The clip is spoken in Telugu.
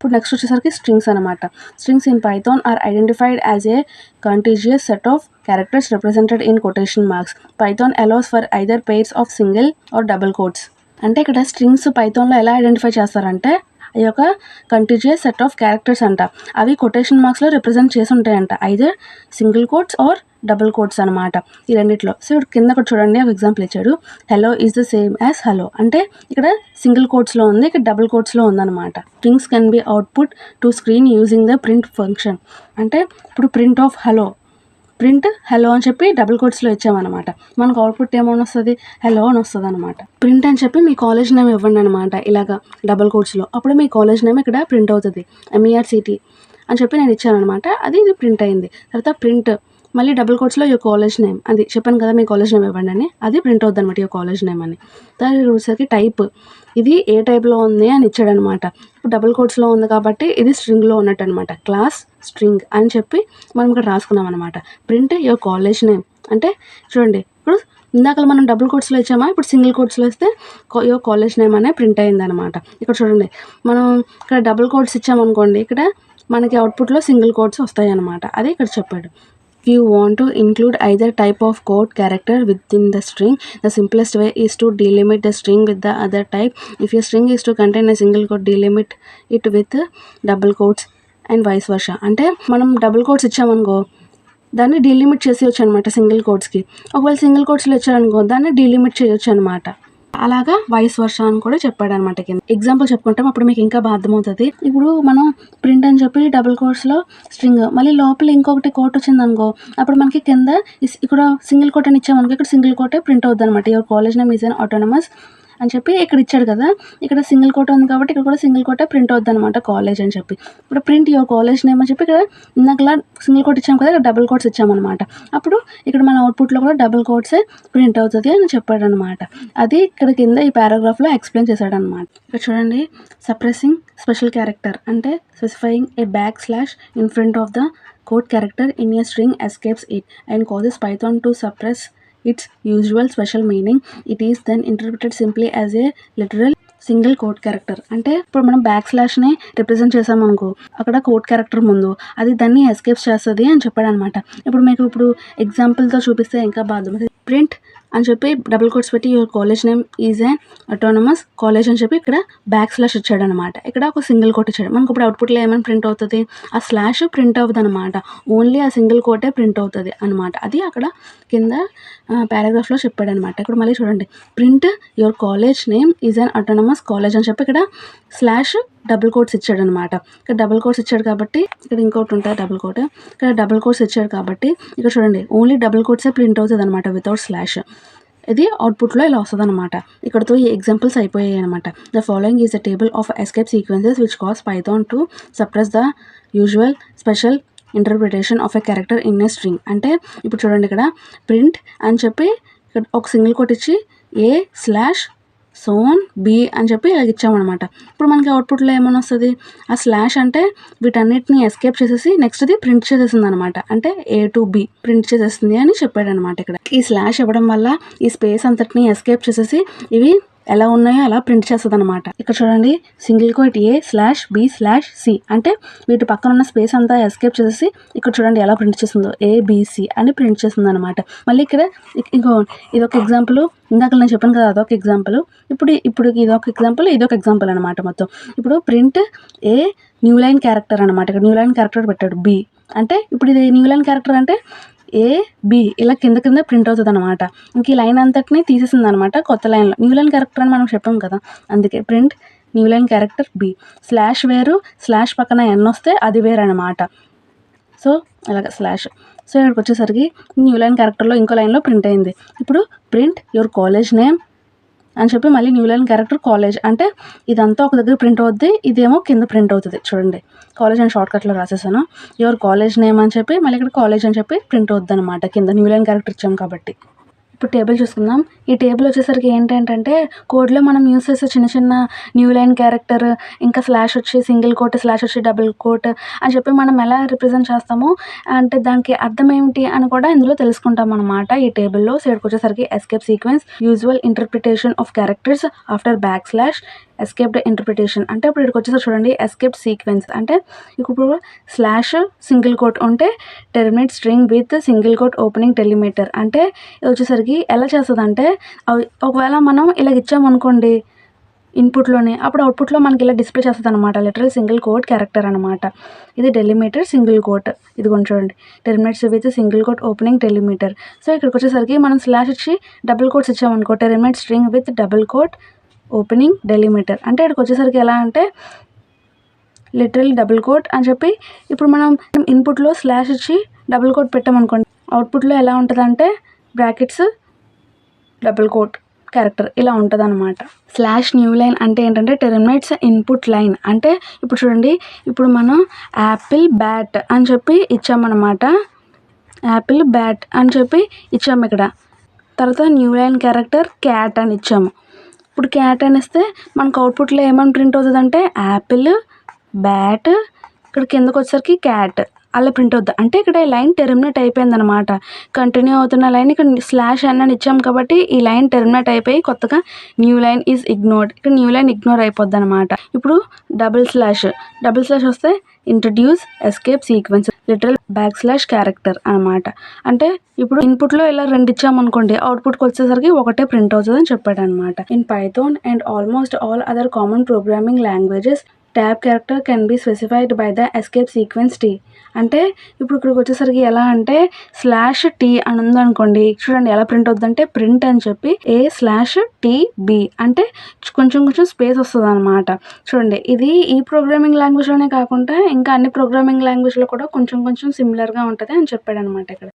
ఇప్పుడు నెక్స్ట్ వచ్చేసరికి స్ట్రింగ్స్ అనమాట. Strings in Python are identified as a contiguous set of characters represented in quotation marks. Python allows for either pairs of single or double quotes. అంటే ఇక్కడ స్ట్రింగ్స్ పైథాన్లో ఎలా ఐడెంటిఫై చేస్తారంటే ఈ యొక్క కంటిజియస్ సెట్ ఆఫ్ క్యారెక్టర్స్ అంట. అవి కొటేషన్ మార్క్స్లో రిప్రజెంట్ చేసి ఉంటాయంట, either single quotes or double quotes అనమాట, ఈ రెండిట్లో. సో ఇక్కడ కింద కూడా చూడండి ఒక ఎగ్జాంపుల్ ఇచ్చాడు. Hello is the same as hello అంటే ఇక్కడ సింగిల్ కోట్స్లో ఉంది, ఇక్కడ డబుల్ కోట్స్లో ఉందన్నమాట. Strings can be output to screen using the print function. అంటే ఇప్పుడు print of hello, print hello అని చెప్పి డబుల్ కోట్స్లో ఇచ్చామన్నమాట. మనకు అవుట్పుట్ ఏమని వస్తుంది, హలో అని వస్తుంది అనమాట. ప్రింట్ అని చెప్పి మీ కాలేజ్ నేమ్ ఇవ్వండి అనమాట, ఇలాగా డబుల్ కోట్స్లో. అప్పుడు మీ కాలేజ్ నేమ్ ఇక్కడ ప్రింట్ అవుతుంది, MERCT అని చెప్పి నేను ఇచ్చాను అనమాట. ఇది ప్రింట్ అయింది. తర్వాత ప్రింట్ మళ్ళీ డబుల్ కోట్స్లో యువర్ కాలేజ్ నేమ్, అది చెప్పాను కదా మీ కాలేజ్ నేమ్ ఇవ్వండి అని, అది ప్రింట్ అవుతుంది అనమాట యువర్ కాలేజ్ నేమ్ అని. దాని వచ్చేసరికి టైప్, ఇది ఏ టైప్లో ఉంది అని ఇచ్చాడనమాట. ఇప్పుడు డబుల్ కోట్స్లో ఉంది కాబట్టి ఇది స్ట్రింగ్లో ఉన్నట్టు అనమాట, క్లాస్ స్ట్రింగ్ అని చెప్పి మనం ఇక్కడ రాసుకున్నాం అనమాట. ప్రింట్ యువర్ కాలేజ్ నేమ్ అంటే చూడండి, ఇప్పుడు ఇందాక మనం డబుల్ కోట్స్లో ఇచ్చామా, ఇప్పుడు సింగిల్ కోట్స్లో ఇస్తే యువర్ కాలేజ్ నేమ్ అనే ప్రింట్ అయింది అనమాట. ఇక్కడ చూడండి, మనం ఇక్కడ డబుల్ కోట్స్ ఇచ్చామనుకోండి, ఇక్కడ మనకి అవుట్పుట్లో సింగిల్ కోట్స్ వస్తాయి అనమాట, అది ఇక్కడ చెప్పాడు. If you want to include either type of code character within the string, the simplest way is to delimit the string with the other type. If your string is to contain a single quote, delimit it with double quotes and vice versa. అంటే మనం డబుల్ కోట్స్ ఇచ్చామనుకో, దాన్ని డీలిమిట్ చేసేయచ్చు అనమాట సింగిల్ కోట్స్కి. ఒకవేళ సింగిల్ కోట్స్లో ఇచ్చారనుకో, దాన్ని డీలిమిట్ చేయొచ్చు అనమాట. అలాగా వైస్ వర్షా అని కూడా చెప్పాడు అనమాట. కింద ఎగ్జాంపుల్ చెప్పుకుంటాం, అప్పుడు మీకు ఇంకా బాగా అర్థమవుతుంది. ఇప్పుడు మనం ప్రింట్ అని చెప్పి డబుల్ కోట్స్లో స్ట్రింగ్, మళ్ళీ లోపల ఇంకొకటి కోట్ వచ్చింది అనుకో, అప్పుడు మనకి కింద ఇక్కడ సింగిల్ కోట్ అని ఇచ్చామనుకో, ఇక్కడ సింగిల్ కోటే ప్రింట్ అవుతుంది అనమాట. Your college name is an autonomous అని చెప్పి ఇక్కడ ఇచ్చాడు కదా, ఇక్కడ సింగిల్ కోట్ ఉంది కాబట్టి ఇక్కడ కూడా సింగిల్ కోటే ప్రింట్ అవుతుంది అనమాట, కాలేజ్ అని చెప్పి. ఇప్పుడు ప్రింట్ యువర్ కాలేజ్ నేమ్ అని చెప్పి ఇక్కడ ఇందాకలా సింగిల్ కోట్ ఇచ్చాము కదా, ఇక్కడ డబుల్ కోట్స్ ఇచ్చామన్నమాట. అప్పుడు ఇక్కడ మన అవుట్పుట్లో కూడా డబుల్ కోట్సే ప్రింట్ అవుతుంది అని చెప్పాడు అనమాట. అది ఇక్కడ కింద ఈ పారాగ్రాఫ్లో ఎక్స్ప్లెయిన్ చేశాడు అనమాట. ఇక్కడ చూడండి, సప్రెసింగ్ స్పెషల్ క్యారెక్టర్ అంటే specifying A back slash in front of the code character in a string escapes it and causes Python to suppress its usual special meaning. It is then interpreted simply as a literal single code character. అంటే ఇప్పుడు మనం బ్యాక్ స్లాష్ని రిప్రజెంట్ చేసామనుకో, అక్కడ కోడ్ క్యారెక్టర్ ముందు అది దాన్ని ఎస్కేప్స్ చేస్తుంది అని చెప్పాడు అనమాట. ఇప్పుడు మీకు ఇప్పుడు ఎగ్జాంపుల్తో చూపిస్తే ఇంకా బాగా ప్రింట్ అని చెప్పి డబుల్ కోట్స్ పెట్టి your college name is an autonomous college అని చెప్పి ఇక్కడ బ్యాక్ స్లాష్ ఇచ్చాడు అనమాట. ఇక్కడ ఒక సింగిల్ కోట్ ఇచ్చాడు. మనకు ఇప్పుడు అవుట్పుట్లో ఏమైనా ప్రింట్ అవుతుంది, ఆ స్లాష్ ప్రింట్ అవుతుంది అనమాట, ఓన్లీ ఆ సింగిల్ కోటే ప్రింట్ అవుతుంది అనమాట. అది అక్కడ కింద పారాగ్రాఫ్లో చెప్పాడు అనమాట. ఇక్కడ మళ్ళీ చూడండి, print your college name is an autonomous college అని చెప్పి ఇక్కడ స్లాష్ డబుల్ కోట్స్ ఇచ్చాడు అనమాట. ఇక్కడ డబుల్ కోట్స్ ఇచ్చాడు కాబట్టి ఇక్కడ ఇంకోటి ఉంటుంది డబుల్ కోట్, ఇక్కడ డబుల్ కోట్స్ ఇచ్చాడు కాబట్టి ఇక్కడ చూడండి ఓన్లీ డబుల్ కోట్సే ప్రింట్ అవుతుంది అనమాట వితౌట్ స్లాష్. ఇది అవుట్పుట్లో ఇలా వస్తుంది అనమాట. ఇక్కడతో ఈ ఎగ్జాంపుల్స్ అయిపోయాయి అనమాట. The following is the table of escape sequences which cause Python to suppress the usual special interpretation of a character in a string. అంటే ఇప్పుడు చూడండి, ఇక్కడ ప్రింట్ అని చెప్పి ఇక్కడ ఒక సింగిల్ కోట్ ఇచ్చి ఏ స్లాష్ సోన్ బి అని చెప్పి ఇలా ఇచ్చామన్నమాట. ఇప్పుడు మనకి అవుట్పుట్లో ఏమైనా వస్తుంది, ఆ స్లాష్ అంటే వీటన్నిటిని ఎస్కేప్ చేసేసి నెక్స్ట్ అది ప్రింట్ చేసేసింది అనమాట. అంటే A to B ప్రింట్ చేసేస్తుంది అని చెప్పాడు అనమాట. ఇక్కడ ఈ స్లాష్ ఇవ్వడం వల్ల ఈ స్పేస్ అంతటిని ఎస్కేప్ చేసేసి ఇవి ఎలా ఉన్నాయో అలా ప్రింట్ చేస్తుంది అనమాట. ఇక్కడ చూడండి, సింగిల్ కోట్ A/B/C అంటే వీటి పక్కన ఉన్న స్పేస్ అంతా ఎస్కేప్ చేసేసి ఇక్కడ చూడండి ఎలా ప్రింట్ చేస్తుందో, ABC అని ప్రింట్ చేస్తుంది అనమాట. మళ్ళీ ఇక్కడ ఇంకో ఇదొక ఎగ్జాంపుల్, ఇందాక నేను చెప్పాను కదా అదొక ఎగ్జాంపుల్, ఇప్పుడు ఇదొక ఎగ్జాంపుల్ అనమాట. మొత్తం ఇప్పుడు print a new line character అనమాట. ఇక్కడ న్యూ లైన్ క్యారెక్టర్ పెట్టాడు B అంటే ఇప్పుడు ఇది న్యూ లైన్ క్యారెక్టర్ అంటే AB ఇలా కింద ప్రింట్ అవుతుంది అనమాట. ఇంక ఈ లైన్ అంతటిని తీసేసింది అనమాట కొత్త లైన్లో. న్యూ లైన్ క్యారెక్టర్ అని మనం చెప్పాం కదా, అందుకే print new line character B. Slash వేరు, స్లాష్ పక్కన N వస్తే అది వేరు అనమాట. సో అలాగ స్లాష్. సో ఇక్కడికి వచ్చేసరికి న్యూ లైన్ క్యారెక్టర్లో ఇంకో లైన్లో ప్రింట్ అయింది. ఇప్పుడు ప్రింట్ యువర్ కాలేజ్ నేమ్ అని చెప్పి మళ్ళీ న్యూ లైన్ క్యారెక్టర్ కాలేజ్ అంటే ఇదంతా ఒక దగ్గర ప్రింట్ అవుద్ది, ఇదేమో కింద ప్రింట్ అవుతుంది. చూడండి, కాలేజ్ అని షార్ట్కట్లో రాసేసాను. యువర్ కాలేజ్ నేమ్ అని చెప్పి మళ్ళీ ఇక్కడ కాలేజ్ అని చెప్పి ప్రింట్ అవుద్ది అనమాట కింద న్యూ లైన్ క్యారెక్టర్ ఇచ్చాం కాబట్టి. ఇప్పుడు టేబుల్ చూసుకుందాం. ఈ టేబుల్ వచ్చేసరికి ఏంటంటే కోడ్లో మనం యూస్ చేసే చిన్న చిన్న న్యూ లైన్ క్యారెక్టర్, ఇంకా స్లాష్ వచ్చి సింగిల్ కోట్, స్లాష్ వచ్చి డబుల్ కోట్ అని చెప్పి మనం ఎలా రిప్రజెంట్ చేస్తామో అంటే దానికి అర్థం ఏమిటి అని కూడా ఇందులో తెలుసుకుంటాం అనమాట ఈ టేబుల్లో. సో ఇక్కడికి వచ్చేసరికి escape sequence, usual interpretation of characters after backslash, escaped interpretation. అంటే ఇప్పుడు ఇక్కడికి వచ్చేసరికి చూడండి ఎస్కేప్డ్ సీక్వెన్స్ అంటే ఇప్పుడు స్లాష్ సింగిల్ కోట్ ఉంటే terminate string with single quote opening delimiter. అంటే ఇది వచ్చేసరికి ఎలా చేస్తుందంటే ఒకవేళ మనం ఇలాగ ఇచ్చామనుకోండి ఇన్పుట్లోనే, అప్పుడు అవుట్పుట్లో మనకి ఇలా డిస్ప్లే చేస్తుంది అనమాట లిటరల్ సింగిల్ కోట్ క్యారెక్టర్ అనమాట. ఇది డెలిమిటర్ సింగిల్ కోట్, ఇది కొంచెం చూడండి terminates with single quote opening delimiter. So ఇక్కడికి వచ్చేసరికి మనం స్లాష్ ఇచ్చి డబుల్ కోట్స్ ఇచ్చామనుకో terminate string with double quote opening delimiter. అంటే ఇక్కడికి వచ్చేసరికి ఎలా అంటే లిటరల్ డబుల్ కోట్ అని చెప్పి ఇప్పుడు మనం ఇన్పుట్లో స్లాష్ ఇచ్చి డబుల్ కోట్ పెట్టామనుకోండి అవుట్పుట్లో ఎలా ఉంటుందంటే బ్రాకెట్స్ డబుల్ కోట్ క్యారెక్టర్ ఇలా ఉంటుంది అనమాట. స్లాష్ న్యూ లైన్ అంటే ఏంటంటే టెర్మినేట్స్ ఇన్పుట్ లైన్. అంటే ఇప్పుడు చూడండి ఇప్పుడు మనం యాపిల్ బ్యాట్ అని చెప్పి ఇచ్చామన్నమాట, యాపిల్ బ్యాట్ అని చెప్పి ఇచ్చాము ఇక్కడ. తర్వాత న్యూ లైన్ క్యారెక్టర్ క్యాట్ అని ఇచ్చాము. ఇప్పుడు క్యాట్ అని ఇస్తే మనకు అవుట్పుట్లో ఏమని ప్రింట్ అవుతుందంటే యాపిల్ బ్యాట్, ఇక్కడ కిందకు వచ్చేసరికి క్యాట్ అలా ప్రింట్ అవుతుంది. అంటే ఇక్కడ ఈ లైన్ టెర్మినేట్ అయిపోయింది అనమాట. కంటిన్యూ అవుతున్న లైన్ ఇక్కడ స్లాష్ అని ఇచ్చాం కాబట్టి ఈ లైన్ టెర్మినేట్ అయిపోయి కొత్తగా న్యూ లైన్ ఈజ్ ఇగ్నోర్డ్, ఇక్కడ న్యూ లైన్ ఇగ్నోర్ అయిపోద్ది అనమాట. ఇప్పుడు డబుల్ స్లాష్ వస్తే introduce escape sequence literal back slash character అనమాట. అంటే ఇప్పుడు ఇన్పుట్లో ఇలా రెండు ఇచ్చామనుకోండి అవుట్పుట్కి వచ్చేసరికి ఒకటే ప్రింట్ అవుతుంది అని చెప్పాడు అనమాట. In Python and almost all other common programming languages tab character can be specified by the escape sequence t. అంటే ఇప్పుడు ఇక్కడికి వచ్చేసరికి ఎలా అంటే స్లాష్ టీ అని ఉందనుకోండి చూడండి ఎలా ప్రింట్ అవుతుందంటే ప్రింట్ అని చెప్పి A/TB అంటే కొంచెం స్పేస్ వస్తుంది అనమాట. చూడండి ఇది ఈ ప్రోగ్రామింగ్ లాంగ్వేజ్లోనే కాకుండా ఇంకా అన్ని ప్రోగ్రామింగ్ లాంగ్వేజ్లో కూడా కొంచెం సిమిలర్గా ఉంటుంది అని చెప్పాడు అనమాట ఇక్కడ.